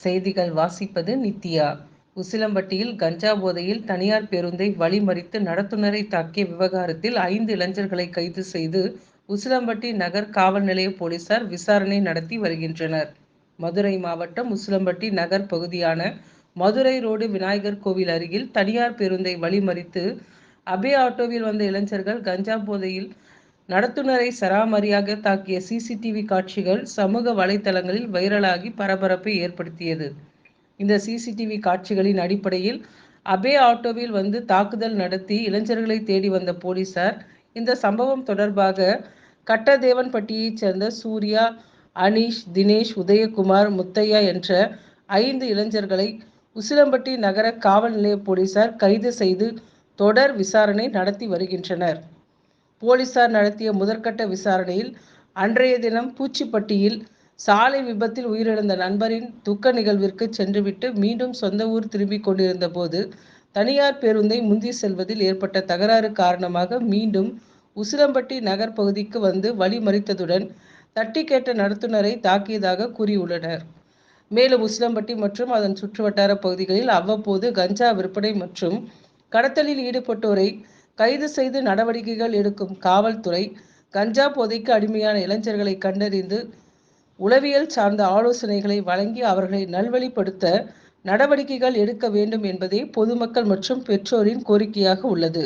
செய்திகள் வாசிப்பது நித்யா. உசிலம்பட்டியில் கஞ்சா போதையில் தனியார் பேருந்தை வழிமறித்து நடத்துனரை தாக்கிய விவகாரத்தில் 5 இளைஞர்களை கைது செய்து உசிலம்பட்டி நகர் காவல் நிலைய போலீசார் விசாரணை நடத்தி வருகின்றனர். மதுரை மாவட்டம் உசிலம்பட்டி நகர் பகுதியான மதுரை ரோடு விநாயகர் கோவில் அருகில் தனியார் பேருந்தை வழிமறித்து அபே ஆட்டோவில் வந்த இளைஞர்கள் கஞ்சா போதையில் நடத்துனரை சராமரியாக தாக்கிய சிசிடிவி காட்சிகள் சமூக வலைதளங்களில் வைரலாகி பரபரப்பை ஏற்படுத்தியது. இந்த சிசிடிவி காட்சிகளின் அடிப்படையில் அபே ஆட்டோவில் வந்து தாக்குதல் நடத்தி இளைஞர்களை தேடி வந்த போலீசார் இந்த சம்பவம் தொடர்பாக கட்டதேவன்பட்டியைச் சேர்ந்த சூர்யா, அனீஷ், தினேஷ், உதயகுமார், முத்தையா என்ற 5 இளைஞர்களை உசிலம்பட்டி நகர காவல் நிலைய போலீசார் கைது செய்து தொடர் விசாரணை நடத்தி வருகின்றனர். போலீசார் நடத்திய முதற்கட்ட விசாரணையில் அன்றைய தினம் பூச்சிப்பட்டியில் சாலை விபத்தில் உயிரிழந்த நண்பரின் துக்க நிகழ்விற்கு சென்றுவிட்டு மீண்டும் சொந்த ஊர் திரும்பிக் கொண்டிருந்த போது தனியார் பேருந்தை முந்தி செல்வதில் ஏற்பட்ட தகராறு காரணமாக மீண்டும் உசிலம்பட்டி நகர் பகுதிக்கு வந்து வழிமறித்ததுடன் தட்டி கேட்ட நடத்துனரை தாக்கியதாக கூறியுள்ளனர். மேலும் உசிலம்பட்டி மற்றும் அதன் சுற்றுவட்டார பகுதிகளில் அவ்வப்போது கஞ்சா விற்பனை மற்றும் கடத்தலில் ஈடுபட்டோரை கைது செய்து நடவடிக்கைகள் எடுக்கும் காவல்துறை கஞ்சா போதைக்கு அடிமையான இளைஞர்களை கண்டறிந்து உளவியல் சார்ந்த ஆலோசனைகளை வழங்கி அவர்களை நல்வழிப்படுத்த நடவடிக்கைகள் எடுக்க வேண்டும் என்பதே பொதுமக்கள் மற்றும் பெற்றோரின் கோரிக்கையாக உள்ளது.